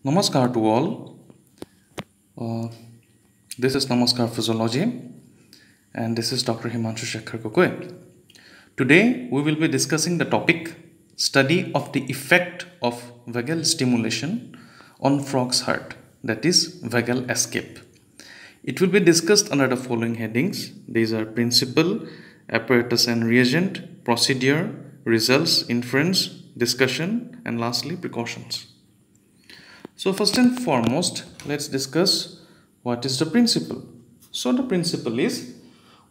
Namaskar to all. Uh, this is Namaskar Physiology, and this is Dr. Heemanshu Shekhar Gogoi. Today we will be discussing the topic study of the effect of vagal stimulation on frog's heart, that is vagal escape. It will be discussed under the following headings. These are principle, apparatus and reagent, procedure, results, inference, discussion, and lastly precautions. So first and foremost, let's discuss what is the principle. So the principle is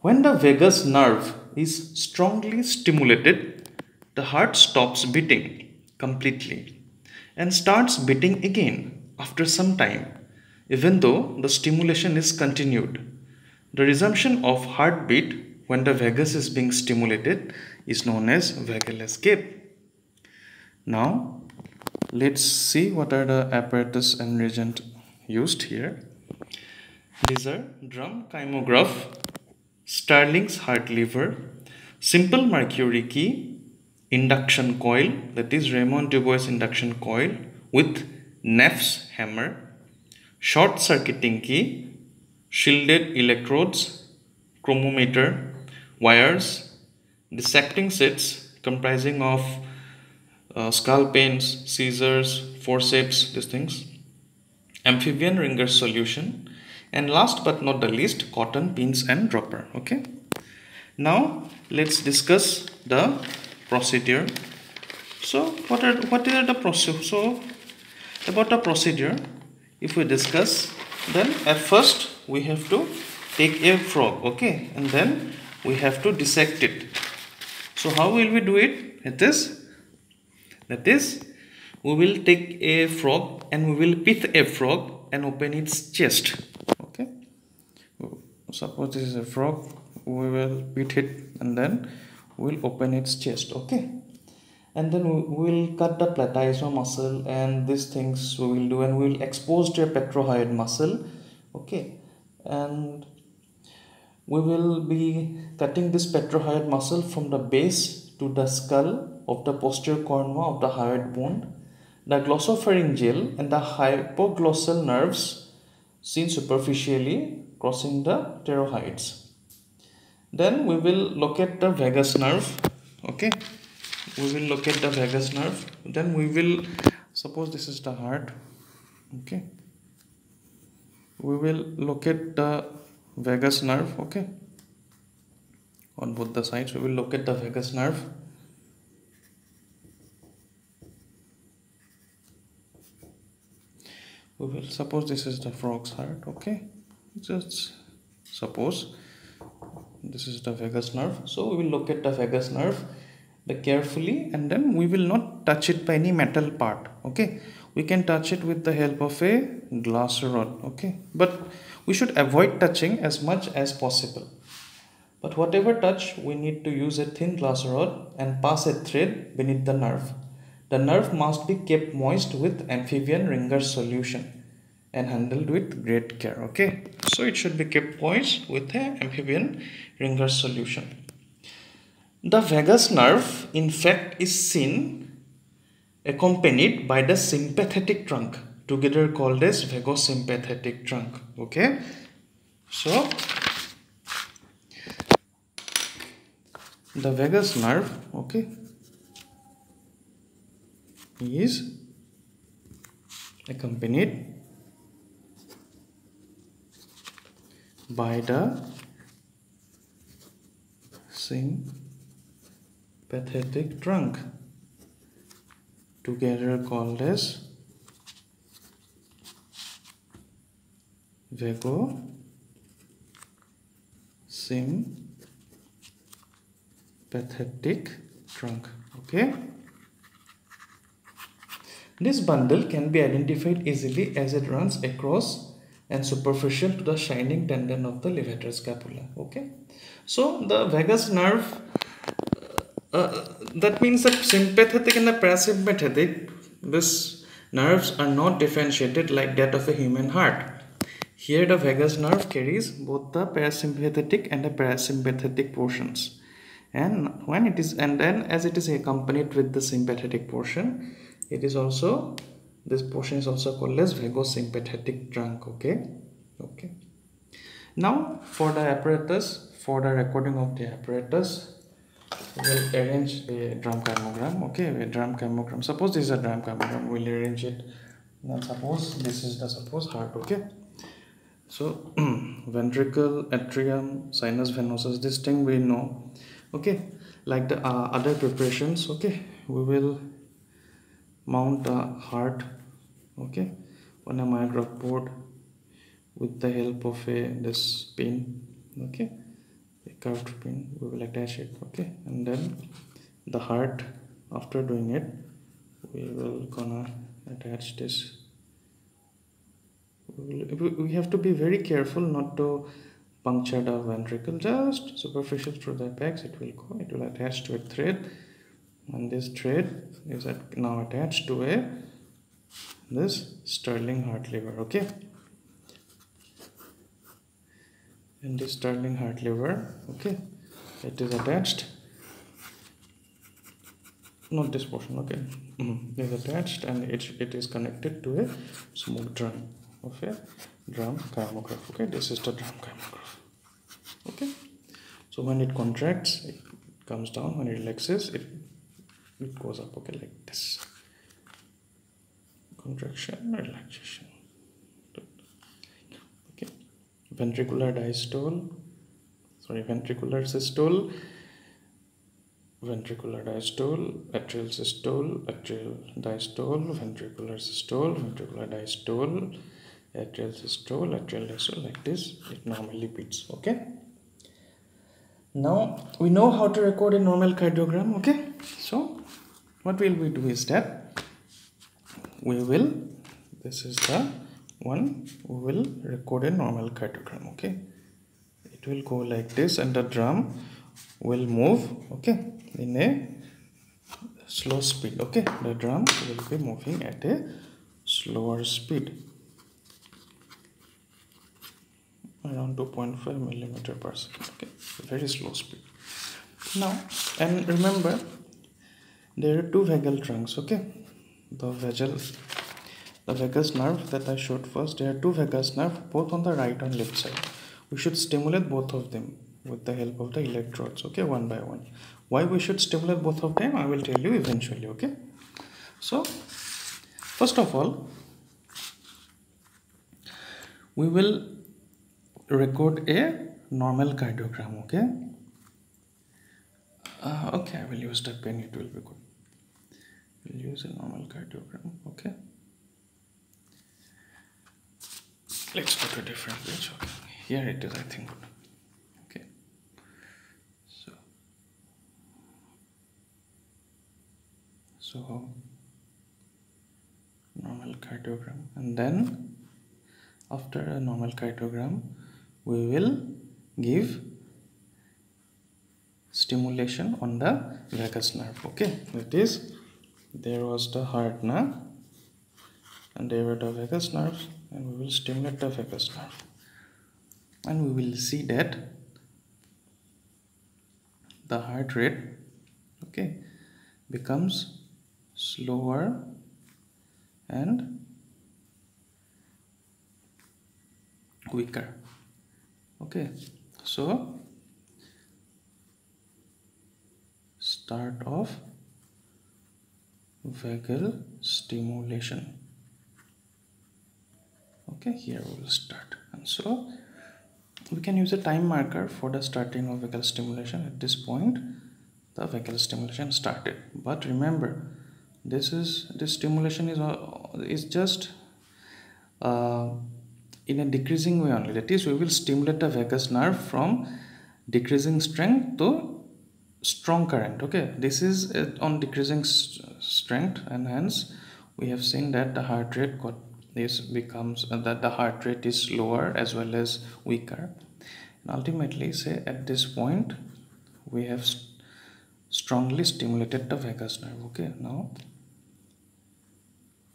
when the vagus nerve is strongly stimulated, the heart stops beating completely and starts beating again after some time, even though the stimulation is continued. The resumption of heartbeat when the vagus is being stimulated is known as vagal escape. Now, let's see what are the apparatus and reagent used here. These are drum kymograph, Starling's heart lever, simple mercury key, induction coil, that is Raymond Dubois induction coil with Neff's hammer, short circuiting key, shielded electrodes, chromometer, wires, dissecting sets comprising of skull pens, scissors, forceps, these things, amphibian ringer solution, and last but not the least, cotton pins and dropper. Okay. Now let's discuss the procedure. So what are the procedure? So about the procedure, if we discuss, then at first we have to take a frog, okay, and then we have to dissect it. So how will we do it? That is, we will take a frog and we will pith a frog and open its chest. Okay. Suppose this is a frog, we will pith it and then we will open its chest. Okay. And then we will cut the platysma muscle and these things we will do, and we will expose the pectoracoid muscle. Okay. And we will be cutting this pectoracoid muscle from the base to the skull of the posterior corner of the hyoid bone, the glossopharyngeal and the hypoglossal nerves seen superficially crossing the pterygoids. Then we will locate the vagus nerve. Okay, we will locate the vagus nerve. Then we will, suppose this is the heart. Okay, we will locate the vagus nerve. Okay, on both the sides we will locate the vagus nerve. We will suppose this is the frog's heart. Okay, just suppose this is the vagus nerve. So we will locate the vagus nerve carefully, and then we will not touch it by any metal part. Okay, we can touch it with the help of a glass rod. Okay, but we should avoid touching as much as possible. But whatever touch, we need to use a thin glass rod and pass a thread beneath the nerve. The nerve must be kept moist with amphibian ringer solution and handled with great care. Okay, so it should be kept moist with an amphibian ringer solution. The vagus nerve, in fact, is seen accompanied by the sympathetic trunk, together called as vagosympathetic trunk. Okay, so the vagus nerve, okay, is accompanied by the sympathetic trunk, together called as vagosympathetic trunk. Okay. This bundle can be identified easily as it runs across and superficial to the shining tendon of the levator scapula. Okay. So the vagus nerve, that means that sympathetic and the parasympathetic, these nerves are not differentiated like that of a human heart. Here the vagus nerve carries both the parasympathetic and the parasympathetic portions. And when it is, and then as it is accompanied with the sympathetic portion, it is also This portion is also called as vagosympathetic trunk. Okay. Now for the apparatus, for the recording of the apparatus, we will arrange a drum kymogram. Okay, a drum kymogram. Suppose this is a drum kymogram. We'll arrange it. Now suppose this is the heart. Okay. So ventricle, atrium, sinus venosus. This thing we know. Okay. Like the other preparations. Okay. We will mount a heart. Okay. On a myograph board with the help of this pin. Okay. A curved pin, we will attach it. Okay, and then the heart, after doing it, we will gonna attach this. We have to be very careful not to puncture the ventricle, just superficial through the apex. It will go, it will attach to a thread, and this thread is now attached to this Sterling heart lever. Okay, and this Sterling heart lever, okay, it is attached, not this portion. Okay, is attached, and it is connected to a smoke drum of a drum kymograph. Okay, this is the drum kymograph. Okay, so when it contracts, it comes down. When it relaxes, it goes up. Okay, like this. Contraction, relaxation. Ventricular diastole, ventricular systole, ventricular diastole, atrial systole, atrial diastole, ventricular systole, ventricular diastole, atrial systole, atrial diastole. Like this it normally beats. Okay, now we know how to record a normal cardiogram. Okay, so what will we do is that this is the one, we will record a normal cardiogram. Okay, it will go like this, and the drum will move, okay, in a slow speed. Okay, the drum will be moving at a slower speed, around 2.5 millimeter per second. Okay, very slow speed. Now, and remember, there are two vagal trunks. Okay, the vagus nerve that I showed first, there are two vagus nerves, both on the right and left side. We should stimulate both of them with the help of the electrodes. Okay, one by one. Why we should stimulate both of them, I will tell you eventually. Okay, so first of all, we will record a normal cardiogram. Okay, okay, I will use the pen, it will be good. We'll use a normal cardiogram. Okay, let's go to a different page. Okay, here it is, I think. Okay, so normal cardiogram, and then after a normal cardiogram we will give stimulation on the vagus nerve. Okay, that is, there was the heart now, and there were the vagus nerves, and we will stimulate the vagus nerve, and we will see that the heart rate, okay, becomes slower and weaker. Okay, so start of vagal stimulation. Okay, here we will start, and so we can use a time marker for the starting of vagal stimulation. At this point the vagal stimulation started, but remember, this stimulation is just in a decreasing way only. That is, we will stimulate the vagus nerve from decreasing strength to strong current. Okay, this is on decreasing strength, and hence we have seen that the heart rate that the heart rate is slower as well as weaker, and ultimately say at this point we have strongly stimulated the vagus nerve. Okay, now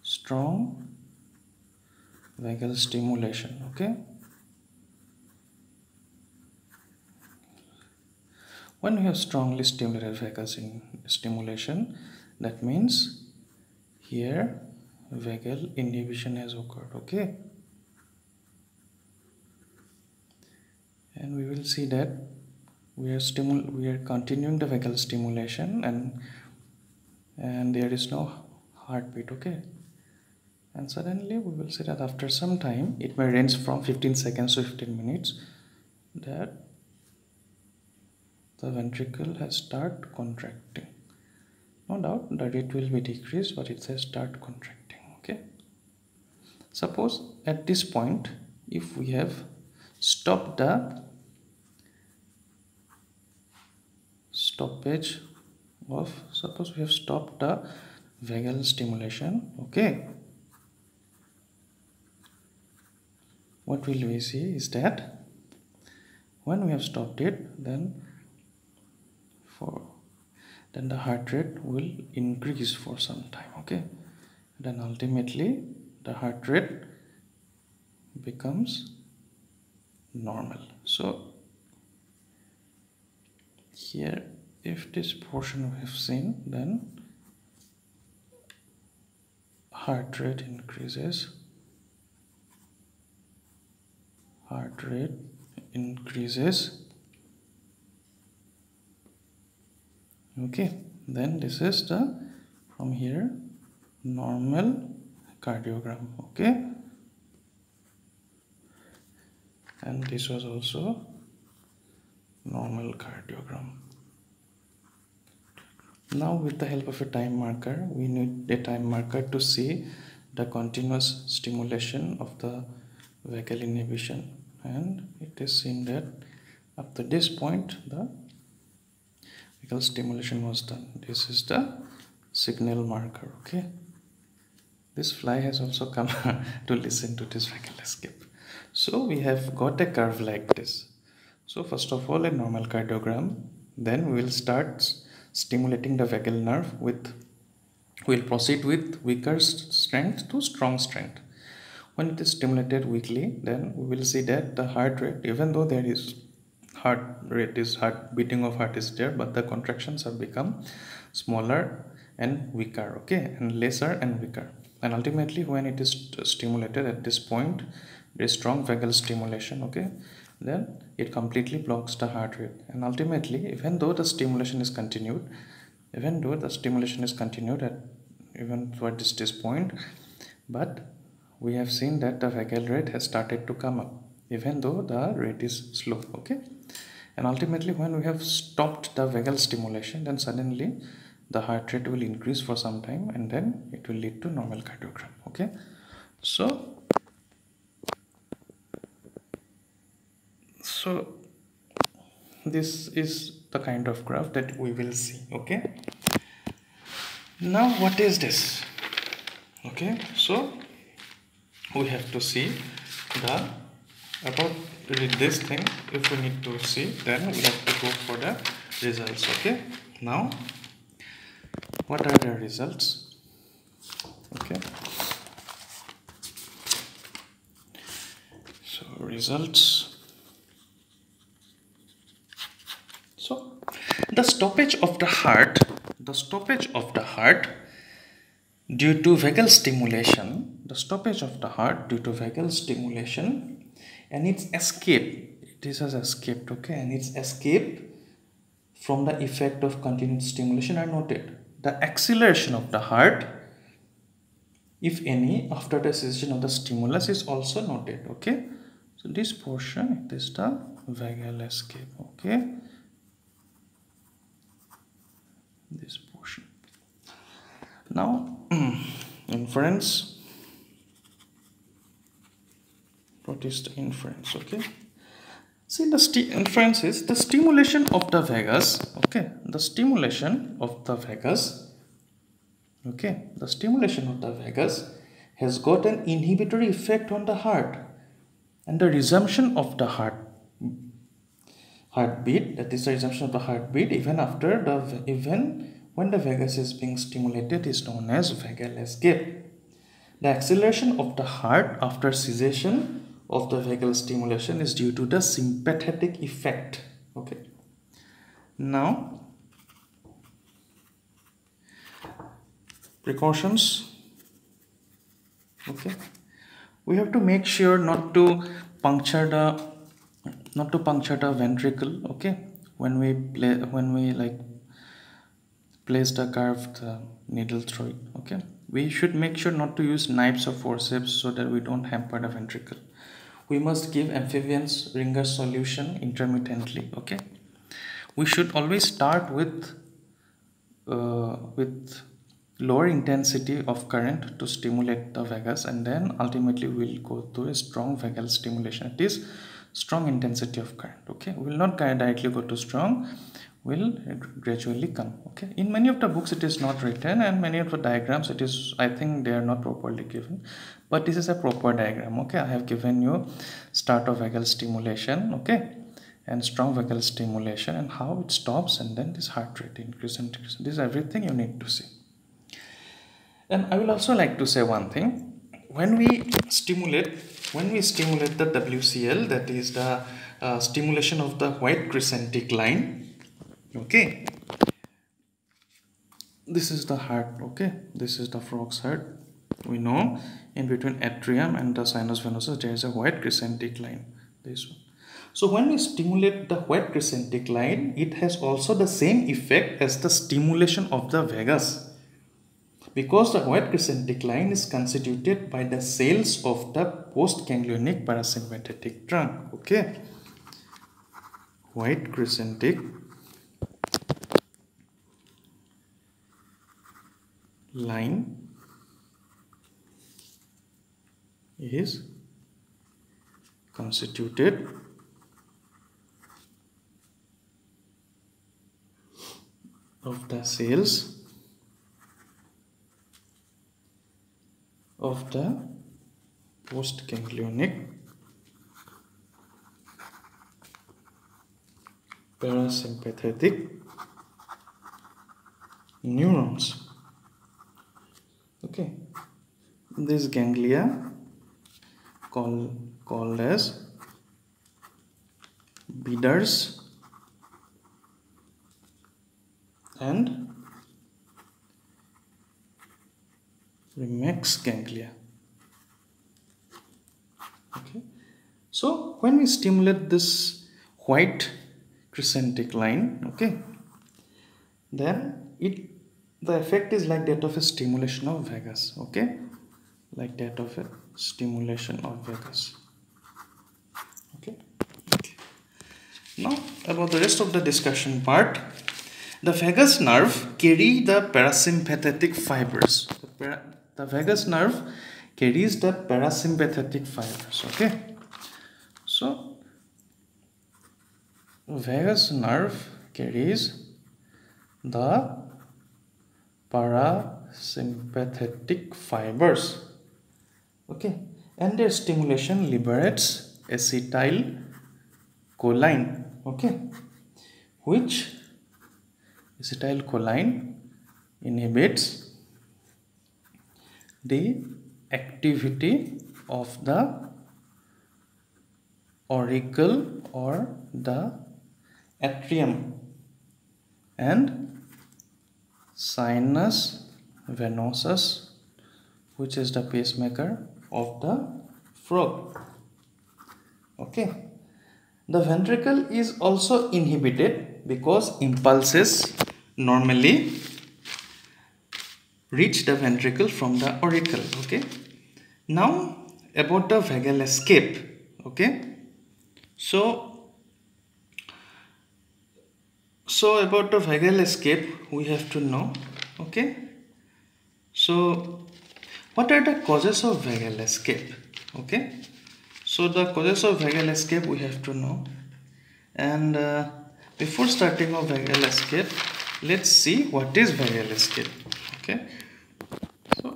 strong vagal stimulation. Okay, when we have strongly stimulated vagus stimulation, that means here vagal inhibition has occurred. Okay, and we will see that we are continuing the vagal stimulation, and there is no heartbeat. Okay, and suddenly we will see that after some time, it may range from 15 seconds to 15 minutes, that the ventricle has start contracting. No doubt that it will be decreased, but it says start contracting. Okay, suppose at this point, if we have stopped the stoppage of, suppose we have stopped the vagal stimulation. Okay, what will we see is that when we have stopped it, then the heart rate will increase for some time. Okay, then ultimately the heart rate becomes normal. So here, if this portion we have seen, then heart rate increases, okay, then this is the, from here, normal cardiogram. Okay, and this was also normal cardiogram. Now with the help of a time marker, we need a time marker to see the continuous stimulation of the vagal inhibition, and it is seen that up to this point the vagal stimulation was done. This is the signal marker. Okay, this fly has also come to listen to this vagal escape. So we have got a curve like this. So first of all, a normal cardiogram, then we will start stimulating the vagal nerve with, we'll proceed with weaker strength to strong strength. When it is stimulated weakly, then we will see that the heart rate, even though there is heart beating of heart is there, but the contractions have become smaller and weaker. Okay, and lesser and weaker. And ultimately, when it is stimulated at this point, there is strong vagal stimulation. Okay, then it completely blocks the heart rate, and ultimately, even though the stimulation is continued, at even toward this point, but we have seen that the vagal rate has started to come up, even though the rate is slow. Okay, and ultimately, when we have stopped the vagal stimulation, then suddenly the heart rate will increase for some time, and then it will lead to normal cardiogram. Okay, so this is the kind of graph that we will see. Okay, now what is this? Okay, so we have to see the about this thing. If we need to see, then we have to go for the results. Okay, now what are the results? Okay, so results. So the stoppage of the heart due to vagal stimulation, and its escape, this has escaped. Okay, and its escape from the effect of continuous stimulation are noted. The acceleration of the heart, if any, after the cessation of the stimulus is also noted. Okay, so this portion, it is the vagal escape. Okay, this portion. Now inference. What is the inference? Okay, see, the inference is the stimulation of the vagus. Okay, the stimulation of the vagus. Okay, the stimulation of the vagus has got an inhibitory effect on the heart, and the resumption of the heartbeat, that is the resumption of the heartbeat even when the vagus is being stimulated, is known as vagal escape. The acceleration of the heart after cessation of the vagal stimulation is due to the sympathetic effect. Okay, now precautions. Okay, we have to make sure not to puncture the ventricle. Okay, when we place the curved needle through it. Okay, we should make sure not to use knives or forceps so that we don't hamper the ventricle. We must give amphibians ringer solution intermittently. Okay, we should always start with lower intensity of current to stimulate the vagus, and then ultimately we'll go to a strong vagal stimulation. It is strong intensity of current. Okay, we will not directly go to strong, will gradually come. Okay, in many of the books it is not written, and many of the diagrams, it is, I think they are not properly given, but this is a proper diagram. Okay, I have given you start of vagal stimulation, okay, and strong vagal stimulation, and how it stops, and then this heart rate increase and decrease. This is everything you need to see. And I will also like to say one thing. When we stimulate the WCL, that is the stimulation of the White Cresentic Line. Okay, this is the heart. Okay, this is the frog's heart. We know in between atrium and the sinus venosus there is a White Cresentic Line. This one. So when we stimulate the White Cresentic Line, it has also the same effect as the stimulation of the vagus, because the White Cresentic Line is constituted by the cells of the postganglionic parasympathetic trunk. Okay, White Cresentic Line is constituted of the cells of the postganglionic parasympathetic neurons. Okay, this ganglia called as Bieder's and Remex ganglia. Okay, so when we stimulate this White Cresentic Line, okay, then the effect is like that of a stimulation of vagus. Okay, like that of a stimulation of vagus. Okay. Now about the rest of the discussion part. The vagus nerve carry the parasympathetic fibers. The vagus nerve carries the parasympathetic fibers. Okay, so vagus nerve carries the parasympathetic fibers. Okay, and their stimulation liberates acetylcholine. Okay, which acetylcholine inhibits the activity of the auricle or the atrium and sinus venosus, which is the pacemaker of the frog. Okay, the ventricle is also inhibited because impulses normally reach the ventricle from the auricle. Okay, now about the vagal escape. Okay, so about the vagal escape we have to know. Okay, so what are the causes of vagal escape? Okay, so the causes of vagal escape we have to know, and before starting of vagal escape, let's see what is vagal escape. Okay, so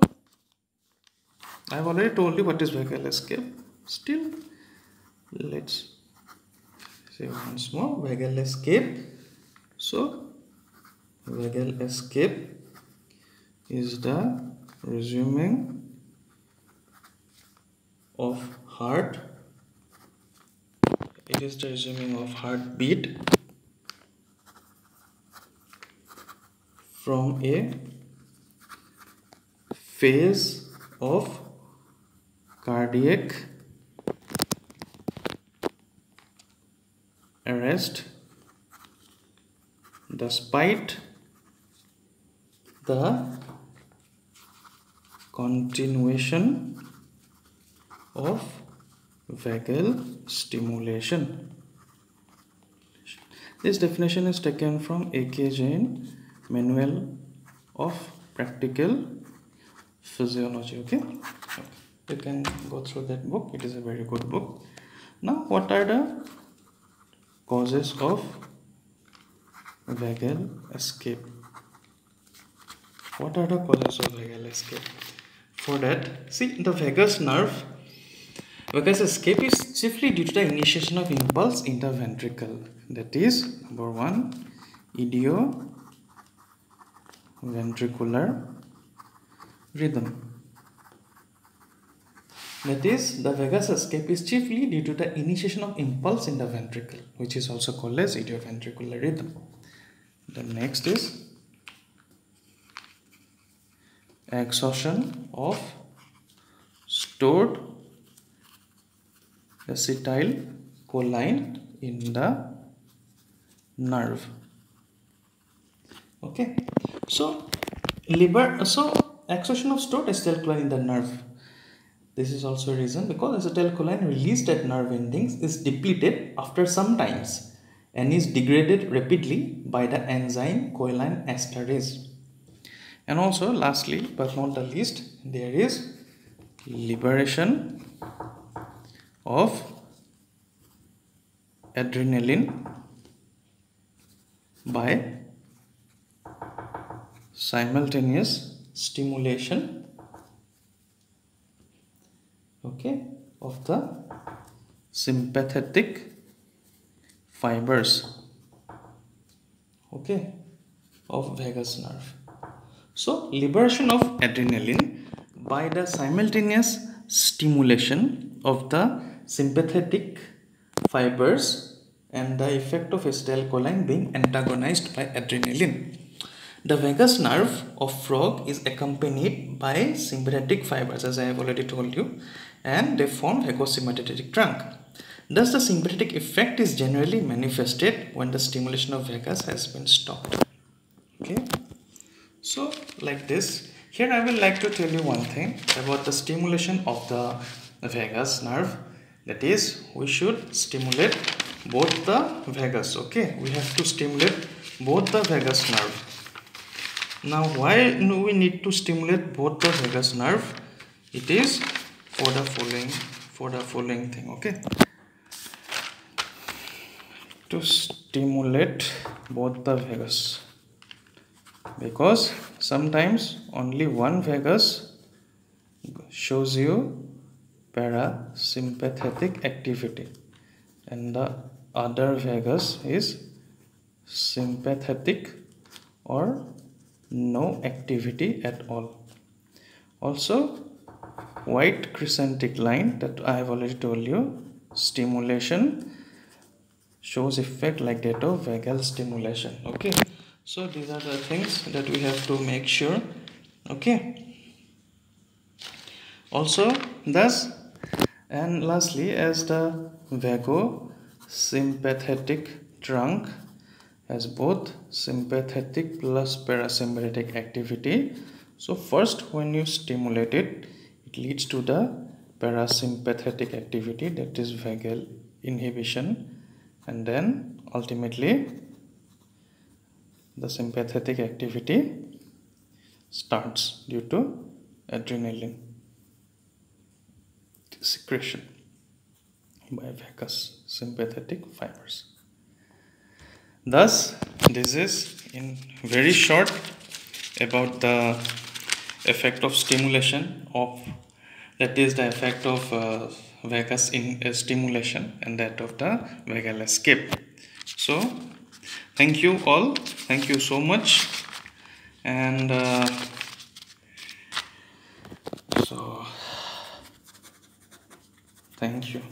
I have already told you what is vagal escape. Still, let's say once more vagal escape. So vagal escape is the resuming of heart. It is the resuming of heartbeat from a phase of cardiac arrest despite the continuation of vagal stimulation. This definition is taken from A.K. Jain Manual of Practical Physiology. Okay, you can go through that book. It is a very good book. Now, what are the causes of vagal escape? What are the causes of vagal escape? For that, see, the vagus nerve, vagus escape is chiefly due to the initiation of impulse in the ventricle. That is, number 1, idioventricular rhythm. That is, the vagus escape is chiefly due to the initiation of impulse in the ventricle, which is also called as idioventricular rhythm. The next is exhaustion of stored acetylcholine in the nerve. Okay, so exhaustion of stored acetylcholine in the nerve. This is also a reason because acetylcholine released at nerve endings is depleted after some times and is degraded rapidly by the enzyme choline esterase. And also, lastly but not the least, there is liberation of adrenaline by simultaneous stimulation, okay, of the sympathetic fibers, okay, of vagus nerve. So, liberation of adrenaline by the simultaneous stimulation of the sympathetic fibers and the effect of acetylcholine being antagonized by adrenaline. The vagus nerve of frog is accompanied by sympathetic fibers, as I have already told you, and they form vagosympathetic trunk. Thus, the sympathetic effect is generally manifested when the stimulation of vagus has been stopped. Okay, so like this. Here I will like to tell you one thing about the stimulation of the vagus nerve. That is, we should stimulate both the vagus. Okay, we have to stimulate both the vagus nerve. Now, why do we need to stimulate both the vagus nerve? It is for the following thing. Okay, to stimulate both the vagus, because sometimes only one vagus shows you parasympathetic activity and the other vagus is sympathetic or no activity at all. Also, White Cresentic Line that I have already told you, stimulation shows effect like that of vagal stimulation. Okay, so these are the things that we have to make sure. Okay, also thus, and lastly, as the vagosympathetic trunk has both sympathetic plus parasympathetic activity, so first when you stimulate it, it leads to the parasympathetic activity, that is vagal inhibition, and then ultimately the sympathetic activity starts due to adrenaline secretion by vagus sympathetic fibers. Thus, this is in very short about the effect of stimulation of, that is the effect of vagus stimulation and that of the vagal escape. So, thank you all. Thank you so much. And so, thank you.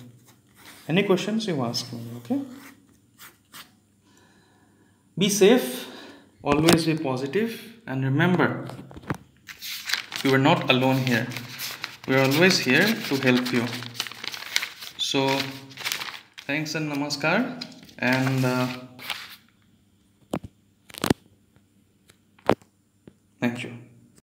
Any questions you ask me, okay? Be safe, always be positive, and remember, you are not alone here. We are always here to help you. So thanks and namaskar, and thank you.